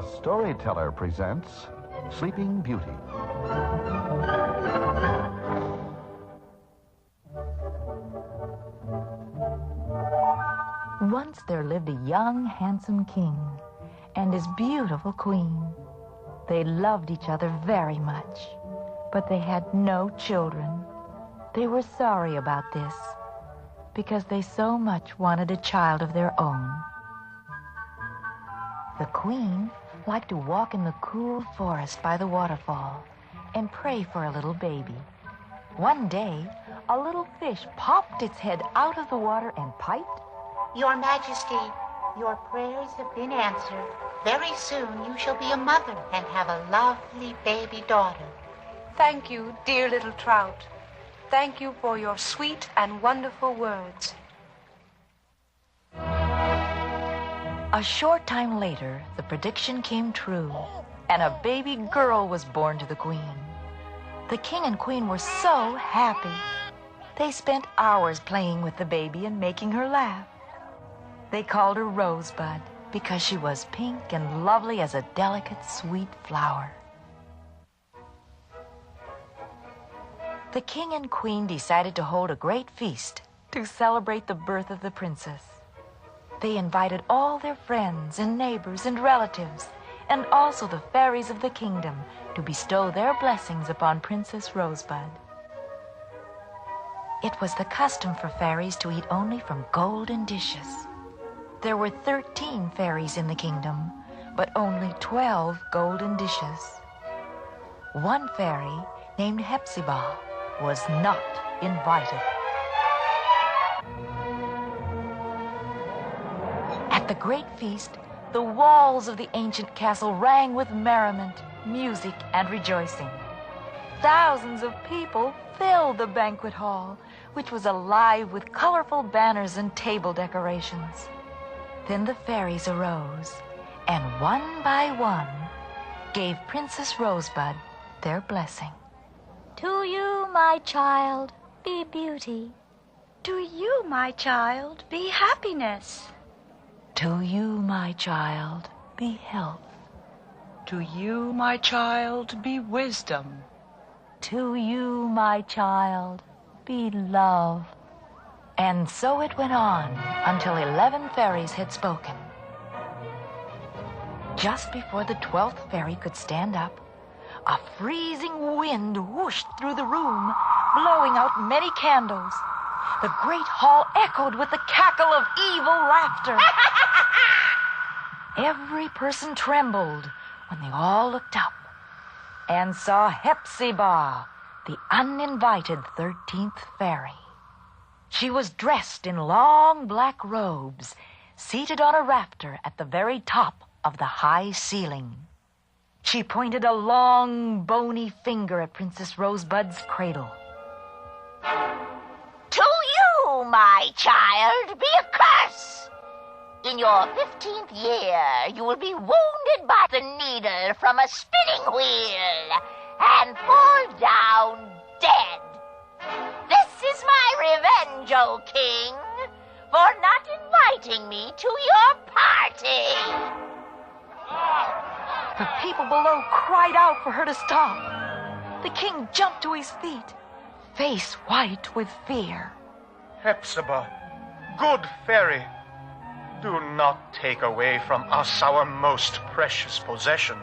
The Storyteller presents Sleeping Beauty. Once there lived a young, handsome king and his beautiful queen. They loved each other very much, but they had no children. They were sorry about this because they so much wanted a child of their own. The queen liked to walk in the cool forest by the waterfall and pray for a little baby. One day, a little fish popped its head out of the water and piped, "Your Majesty, your prayers have been answered. Very soon you shall be a mother and have a lovely baby daughter." Thank you, dear little trout. Thank you for your sweet and wonderful words. A short time later, the prediction came true, and a baby girl was born to the queen. The king and queen were so happy. They spent hours playing with the baby and making her laugh. They called her Rosebud because she was pink and lovely as a delicate, sweet flower. The king and queen decided to hold a great feast to celebrate the birth of the princess. They invited all their friends and neighbors and relatives, and also the fairies of the kingdom, to bestow their blessings upon Princess Rosebud. It was the custom for fairies to eat only from golden dishes. There were 13 fairies in the kingdom, but only 12 golden dishes. One fairy, named Hepzibah, was not invited. At the great feast, the walls of the ancient castle rang with merriment, music, and rejoicing. Thousands of people filled the banquet hall, which was alive with colorful banners and table decorations. Then the fairies arose, and one by one gave Princess Rosebud their blessing. To you, my child, be beauty. To you, my child, be happiness. To you, my child, be health. To you, my child, be wisdom. To you, my child, be love. And so it went on until 11 fairies had spoken. Just before the 12th fairy could stand up, a freezing wind whooshed through the room, blowing out many candles. The great hall echoed with the cackle of evil laughter. Every person trembled when they all looked up and saw Hepzibah, the uninvited 13th fairy. She was dressed in long black robes, seated on a rafter at the very top of the high ceiling. She pointed a long, bony finger at Princess Rosebud's cradle. To you, my child, be a curse. In your 15th year, you will be wounded by the needle from a spinning wheel and fall down dead. This is my revenge, O king, for not inviting me to your party. The people below cried out for her to stop. The king jumped to his feet, face white with fear. Hepzibah, good fairy, do not take away from us our most precious possession.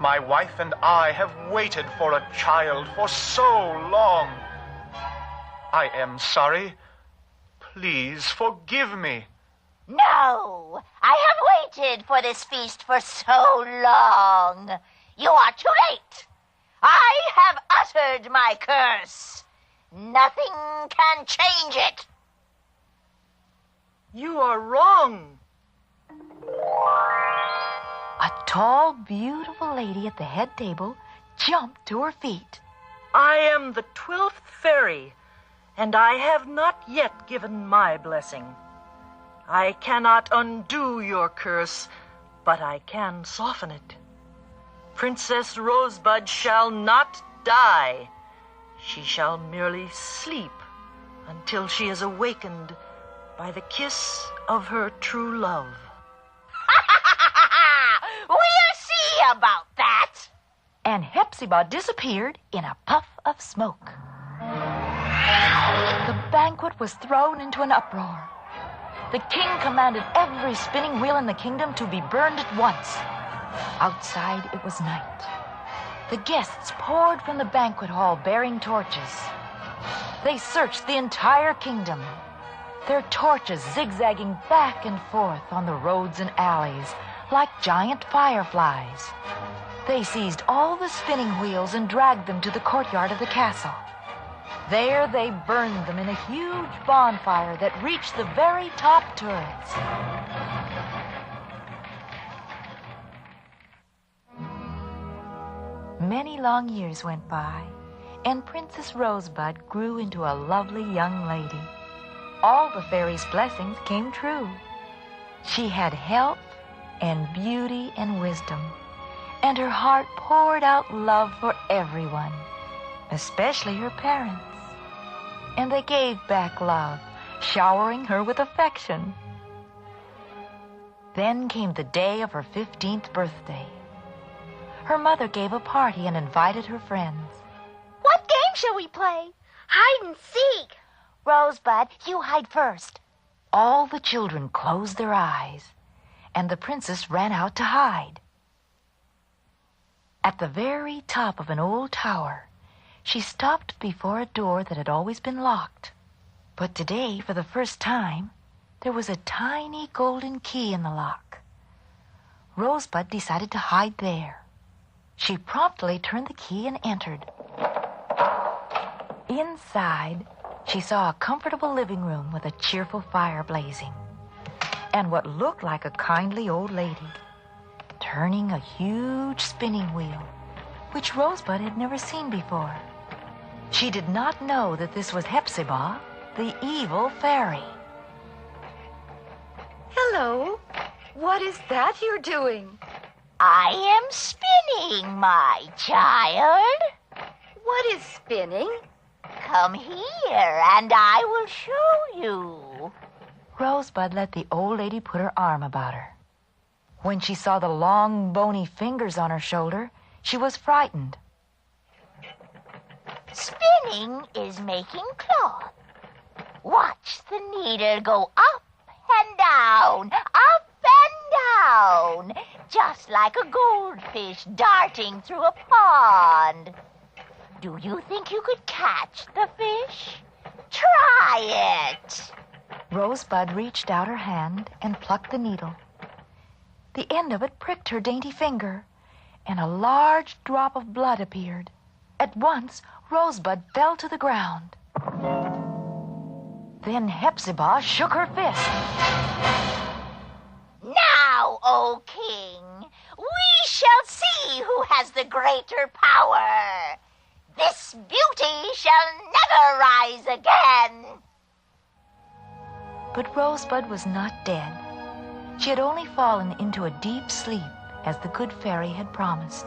My wife and I have waited for a child for so long. I am sorry. Please forgive me. No, I have waited for this feast for so long. You are too late. I have uttered my curse. Nothing can change it. You are wrong. A tall, beautiful lady at the head table jumped to her feet. I am the 12th fairy, and I have not yet given my blessing. I cannot undo your curse, but I can soften it. Princess Rosebud shall not die. She shall merely sleep until she is awakened by the kiss of her true love. We'll see about that. And Hepzibah disappeared in a puff of smoke. The banquet was thrown into an uproar. The king commanded every spinning wheel in the kingdom to be burned at once. Outside, it was night. The guests poured from the banquet hall bearing torches. They searched the entire kingdom, their torches zigzagging back and forth on the roads and alleys like giant fireflies. They seized all the spinning wheels and dragged them to the courtyard of the castle. There they burned them in a huge bonfire that reached the very top turrets. Many long years went by, and Princess Rosebud grew into a lovely young lady. All the fairies' blessings came true. She had health and beauty and wisdom, and her heart poured out love for everyone, especially her parents. And they gave back love, showering her with affection. Then came the day of her 15th birthday. Her mother gave a party and invited her friends. What game shall we play? Hide and seek. Rosebud, you hide first. All the children closed their eyes, and the princess ran out to hide. At the very top of an old tower, she stopped before a door that had always been locked. But today, for the first time, there was a tiny golden key in the lock. Rosebud decided to hide there. She promptly turned the key and entered. Inside, she saw a comfortable living room with a cheerful fire blazing, and what looked like a kindly old lady turning a huge spinning wheel, which Rosebud had never seen before. She did not know that this was Hepzibah, the evil fairy. Hello. What is that you're doing? I am spinning, my child. What is spinning? Come here, and I will show you. Rosebud let the old lady put her arm about her. When she saw the long, bony fingers on her shoulder, she was frightened. Spinning is making cloth. Watch the needle go up and down, just like a goldfish darting through a pond. Do you think you could catch the fish? Try it. Rosebud reached out her hand and plucked the needle. The end of it pricked her dainty finger, and a large drop of blood appeared. At once, Rosebud fell to the ground. Then Hepzibah shook her fist. Now, O king, we shall see who has the greater power. This beauty shall never rise again. But Rosebud was not dead. She had only fallen into a deep sleep, as the good fairy had promised.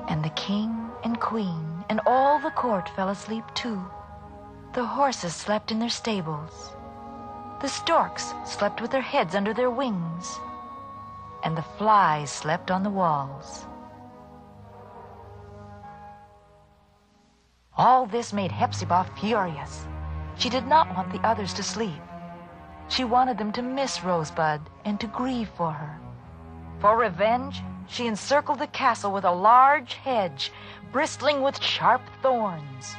And the king and queen and all the court fell asleep too. The horses slept in their stables. The storks slept with their heads under their wings. And the flies slept on the walls. All this made Hepzibah furious. She did not want the others to sleep. She wanted them to miss Rosebud and to grieve for her. For revenge, she encircled the castle with a large hedge, bristling with sharp thorns.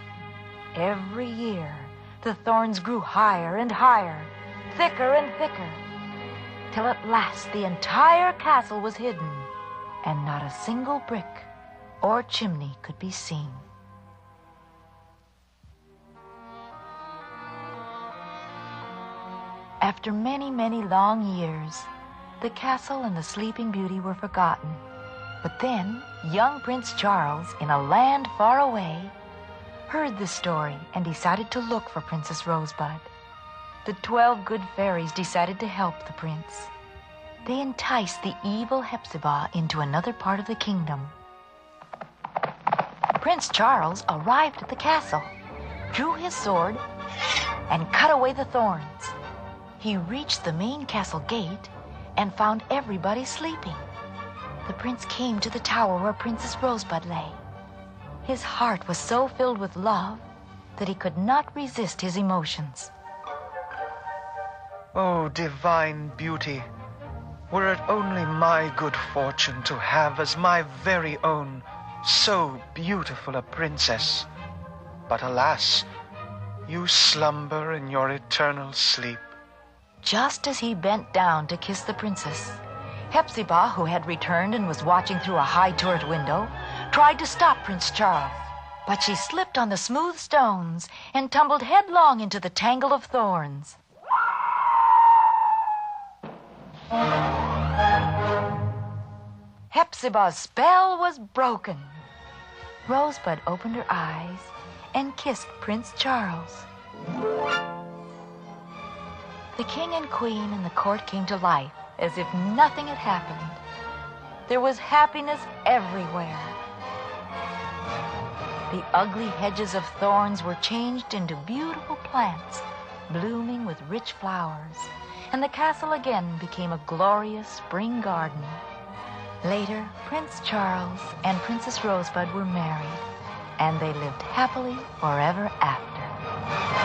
Every year, the thorns grew higher and higher, thicker and thicker, till at last the entire castle was hidden, and not a single brick or chimney could be seen. After many, many long years, the castle and the Sleeping Beauty were forgotten. But then, young Prince Charles, in a land far away, heard the story and decided to look for Princess Rosebud. The 12 good fairies decided to help the prince. They enticed the evil Hepzibah into another part of the kingdom. Prince Charles arrived at the castle, drew his sword, and cut away the thorns. He reached the main castle gate and found everybody sleeping. the prince came to the tower where Princess Rosebud lay. His heart was so filled with love that he could not resist his emotions. Oh, divine beauty, were it only my good fortune to have as my very own so beautiful a princess. But alas, you slumber in your eternal sleep. Just as he bent down to kiss the princess, Hepzibah, who had returned and was watching through a high turret window, tried to stop Prince Charles. But she slipped on the smooth stones and tumbled headlong into the tangle of thorns. Hepzibah's spell was broken. Rosebud opened her eyes and kissed Prince Charles. The king and queen and the court came to life as if nothing had happened. There was happiness everywhere. The ugly hedges of thorns were changed into beautiful plants, blooming with rich flowers, and the castle again became a glorious spring garden. Later, Prince Charles and Princess Rosebud were married, and they lived happily forever after.